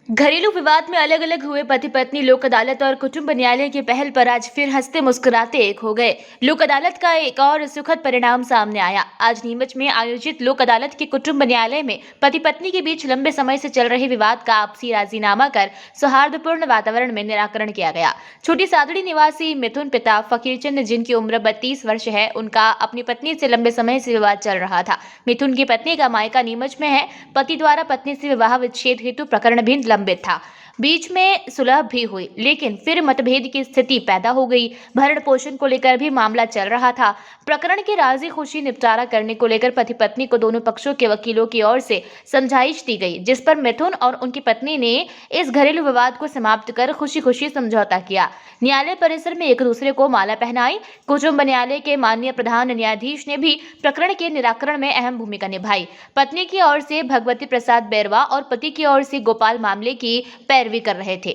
घरेलू विवाद में अलग अलग हुए पति पत्नी लोक अदालत और कुटुंब न्यायालय की पहल पर आज फिर हंसते मुस्कुराते एक हो गए। लोक अदालत का एक और सुखद परिणाम सामने आया। आज नीमच में आयोजित लोक अदालत के कुटुंब न्यायालय में पति पत्नी के बीच लंबे समय से चल रहे विवाद का आपसी राजीनामा कर सौहार्दपूर्ण वातावरण में निराकरण किया गया। छोटी सादड़ी निवासी मिथुन पिता फकीरचंद, जिनकी उम्र 32 वर्ष है, उनका अपनी पत्नी से लंबे समय से विवाद चल रहा था। मिथुन की पत्नी का मायका नीमच में है। पति द्वारा पत्नी से विवाह विच्छेद हेतु प्रकरण भी लंबित था। बीच में सुलह भी हुई, लेकिन फिर मतभेद की स्थिति पैदा हो गई। भरण पोषण को लेकर भी मामला चल रहा था। प्रकरण के राजी खुशी निपटारा करने को लेकर पति पत्नी को दोनों पक्षों के वकीलों की ओर से समझाइश दी गई, जिस पर मिथुन और उनकी पत्नी ने इस घरेलू विवाद को समाप्त कर खुशी खुशी समझौता किया। न्यायालय परिसर में एक दूसरे को माला पहनाई। कुटुंब न्यायालय के माननीय प्रधान न्यायाधीश ने भी प्रकरण के निराकरण में अहम भूमिका निभाई। पत्नी की ओर से भगवती प्रसाद बैरवा और पति की ओर से गोपाल मामले की पैरवी कर रहे थे।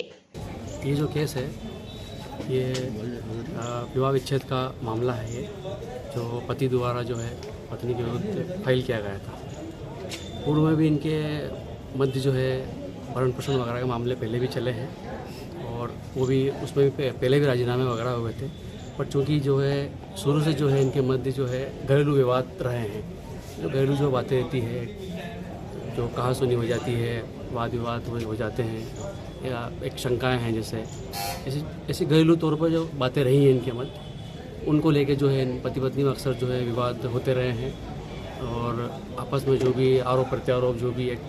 ये जो केस है, ये विवाह विच्छेद का मामला है। ये जो पति द्वारा जो है पत्नी के विरुद्ध फाइल किया गया था। पूर्व में भी इनके मध्य जो है भरण पोषण वगैरह के मामले पहले भी चले हैं और वो भी उसमें भी पहले भी राजीनामे वगैरह हुए थे। पर चूँकि जो है शुरू से जो है इनके मध्य जो है घरेलू विवाद रहे हैं। जो घरेलू जो बातें रहती है, जो कहा सुनी हो जाती है, वाद विवाद हो जाते हैं या एक शंकाएं हैं, जैसे ऐसी घरेलू तौर पर जो बातें रही हैं इनके मध्य, उनको लेके जो है पति पत्नी में अक्सर जो है विवाद होते रहे हैं। और आपस में जो भी आरोप प्रत्यारोप जो भी एक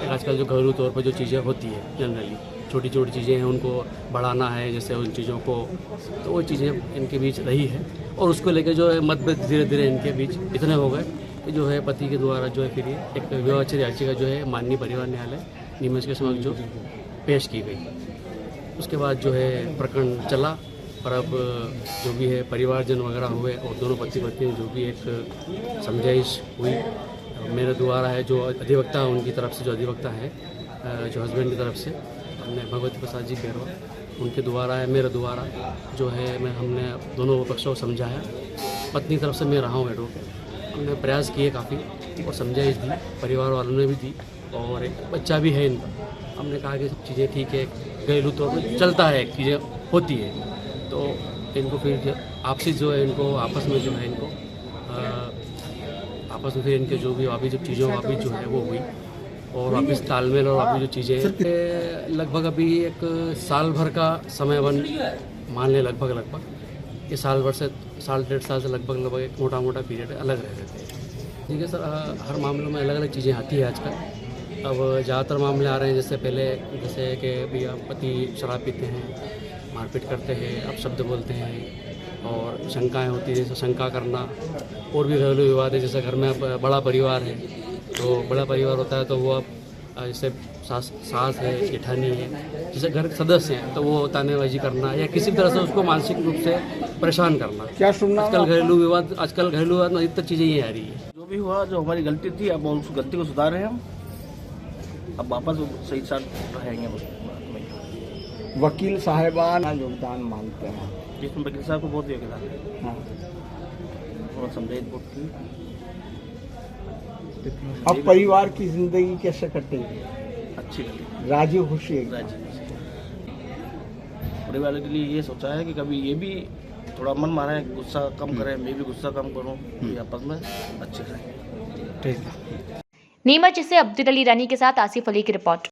आजकल जो घरेलू तौर पर जो चीज़ें होती है, जनरली छोटी छोटी चीज़ें हैं, उनको बढ़ाना है जैसे उन चीज़ों को, तो वो चीज़ें इनके बीच रही है। और उसको लेके जो है मतभेद धीरे धीरे इनके बीच इतने हो गए कि जो है पति के द्वारा जो है फिर ये एक विवाह विच्छेद याचिका जो है माननीय परिवार न्यायालय नीमच के समक्ष जो पेश की गई। उसके बाद जो है प्रकरण चला और अब जो भी है परिवारजन वगैरह हुए और दोनों पति पत्नी जो भी एक समझाइश हुई मेरे द्वारा है, जो अधिवक्ता उनकी तरफ से, जो अधिवक्ता है जो हस्बैंड की तरफ से हमने भगवती प्रसाद जी बैरवा, उनके द्वारा है, मेरे द्वारा जो है हमने दोनों पक्षों को समझाया। पत्नी की तरफ से मैं रहा हूँ एडवोकेट। हमने प्रयास किए काफ़ी और समझाइश दी, परिवार वालों ने भी दी और एक बच्चा भी है इनका। हमने कहा कि सब चीज़ें ठीक है, घरेलू तौर पर चलता है, चीज़ें होती है, तो इनको फिर आपसी जो है इनको आपस में जो है इनको आपस में फिर इनके जो भी वापिस जो चीज़ों वापिस जो है वो हुई और वापिस तालमेल और वापिस जो चीज़ें लगभग अभी एक साल भर का समय मान लें, लगभग ये साल भर से 1.5 साल से लगभग एक मोटा पीरियड अलग रह रहे थे। ठीक है सर, हर मामलों में अलग अलग चीज़ें आती है आजकल। अब ज़्यादातर मामले आ रहे हैं जैसे कि भैया पति शराब पीते हैं, मारपीट करते हैं, अपशब्द बोलते हैं और शंकाएं होती हैं, जैसे शंका करना। और भी घरेलू विवाद है, जैसे घर में बड़ा परिवार है, तो बड़ा परिवार होता है तो वो अब जैसे सास है, जेठानी है, जैसे घर के सदस्य हैं, तो वो तानेबाजी करना या किसी तरह से उसको मानसिक रूप से परेशान करना। क्या सुनना आजकल घरेलू विवाद में अधिकतर चीज़ें ये आ रही है। जो भी हुआ, जो हमारी गलती थी, अब उस गलती को सुधार रहे हैं हम। अब वापस सही साथ रहेंगे। वकील साहिबान योगदान मानते हैं, जिसमें वकील साहब को बहुत योगदान है। हाँ। और समझाइश बहुत की। अब परिवार की जिंदगी कैसे कटेगी? अच्छी कटेगी, राजी खुशी है। परिवार के लिए ये सोचा है कि कभी ये भी थोड़ा मन मारे, गुस्सा कम करें, मैं भी गुस्सा कम करूं, आपस में अच्छे रहें। ठीक है। नीमच से अब्दुल अली रानी के साथ आसिफ अली की रिपोर्ट।